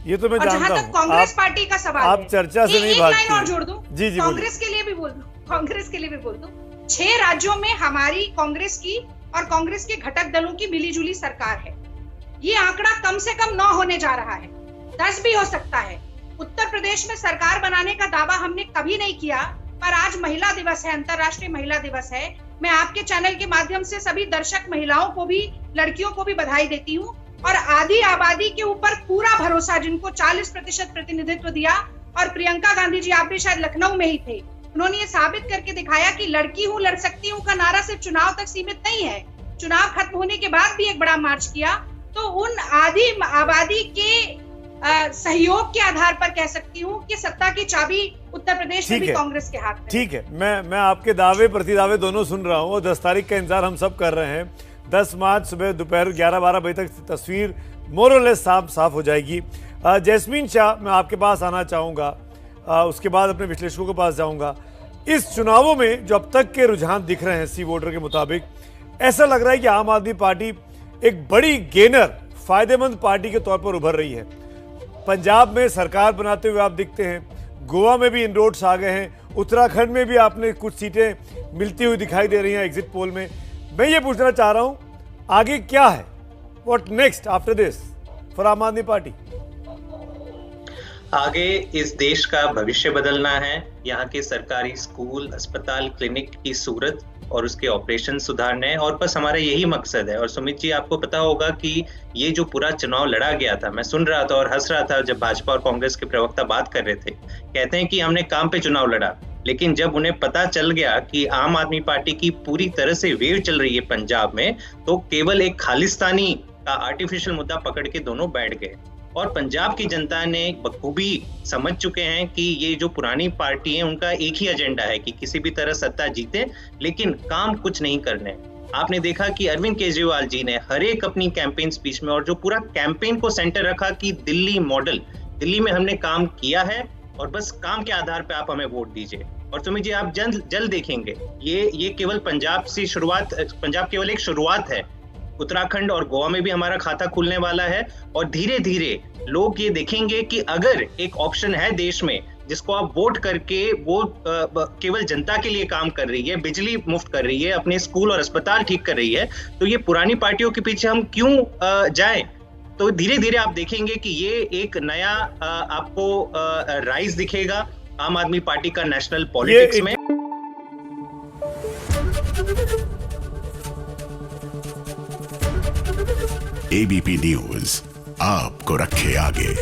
ये तो मैं और जानता जहां हूं। तक कांग्रेस पार्टी का सवाल आप है, चर्चा से नहीं एक भागते। लाइन और जोड़ दूं, जी जी कांग्रेस के लिए भी बोल दूं, कांग्रेस के लिए भी बोल दूं, 6 राज्यों में हमारी कांग्रेस की और कांग्रेस के घटक दलों की मिलीजुली सरकार है। ये आंकड़ा कम से कम 9 होने जा रहा है, 10 भी हो सकता है। उत्तर प्रदेश में सरकार बनाने का दावा हमने कभी नहीं किया, पर आज महिला दिवस है, अंतर्राष्ट्रीय महिला दिवस है। मैं आपके चैनल के माध्यम से सभी दर्शक महिलाओं को भी, लड़कियों को भी बधाई देती हूँ और आधी आबादी के ऊपर पूरा भरोसा, जिनको 40% प्रतिनिधित्व दिया। और प्रियंका गांधी जी, आप भी शायद लखनऊ में ही थे, उन्होंने ये साबित करके दिखाया कि लड़की हूं, लड़ सकती हूं का नारा सिर्फ चुनाव तक सीमित नहीं है, चुनाव खत्म होने के बाद भी एक बड़ा मार्च किया। तो उन आधी आबादी के सहयोग के आधार पर कह सकती हूँ कि सत्ता की चाबी उत्तर प्रदेश में भी कांग्रेस के हाथ में। ठीक है, मैं आपके दावे प्रतिदावे दोनों सुन रहा हूँ और 10 तारीख का इंतजार हम सब कर रहे हैं। 10 मार्च सुबह दोपहर 11-12 बजे तक तस्वीर मोर और लेस साफ हो जाएगी। जैस्मीन शाह, मैं आपके पास आना चाहूँगा, उसके बाद अपने विश्लेषकों के पास जाऊँगा। इस चुनावों में जो अब तक के रुझान दिख रहे हैं सी वोटर के मुताबिक, ऐसा लग रहा है कि आम आदमी पार्टी एक बड़ी गेनर, फायदेमंद पार्टी के तौर पर उभर रही है। पंजाब में सरकार बनाते हुए आप दिखते हैं, गोवा में भी इनरोड्स आ गए हैं, उत्तराखंड में भी आपने कुछ सीटें मिलती हुई दिखाई दे रही हैं एग्जिट पोल में। मैं ये पूछना चाह रहा हूं, आगे क्या है, what next after this for आम आदमी पार्टी? आगे इस देश का भविष्य बदलना है, यहाँ के सरकारी स्कूल, अस्पताल, क्लिनिक की सूरत और उसके ऑपरेशन सुधारने, और बस हमारा यही मकसद है। और सुमित जी, आपको पता होगा कि ये जो पूरा चुनाव लड़ा गया था, मैं सुन रहा था और हंस रहा था जब भाजपा और कांग्रेस के प्रवक्ता बात कर रहे थे। कहते हैं कि हमने काम पे चुनाव लड़ा, लेकिन जब उन्हें पता चल गया कि आम आदमी पार्टी की पूरी तरह से वेव चल रही है पंजाब में, तो केवल एक खालिस्तानी का आर्टिफिशियल मुद्दा पकड़ के दोनों बैठ गए। और पंजाब की जनता ने बखूबी समझ चुके हैं कि ये जो पुरानी पार्टी है, उनका एक ही एजेंडा है कि किसी भी तरह सत्ता जीते, लेकिन काम कुछ नहीं करने। आपने देखा कि अरविंद केजरीवाल जी ने हर एक अपनी कैंपेन स्पीच में, और जो पूरा कैंपेन को सेंटर रखा कि दिल्ली मॉडल, दिल्ली में हमने काम किया है और बस काम के आधार पे आप हमें वोट दीजिए। और सुमित जी, आप जल्द देखेंगे, ये केवल पंजाब से शुरुआत, पंजाब केवल एक शुरुआत है। उत्तराखंड और गोवा में भी हमारा खाता खुलने वाला है और धीरे धीरे लोग ये देखेंगे कि अगर एक ऑप्शन है देश में जिसको आप वोट करके वो केवल जनता के लिए काम कर रही है, बिजली मुफ्त कर रही है, अपने स्कूल और अस्पताल ठीक कर रही है, तो ये पुरानी पार्टियों के पीछे हम क्यों जाएं? तो धीरे धीरे आप देखेंगे कि ये एक नया आपको राइज दिखेगा आम आदमी पार्टी का नेशनल पॉलिटिक्स में। एबीपी न्यूज आपको रखे आगे।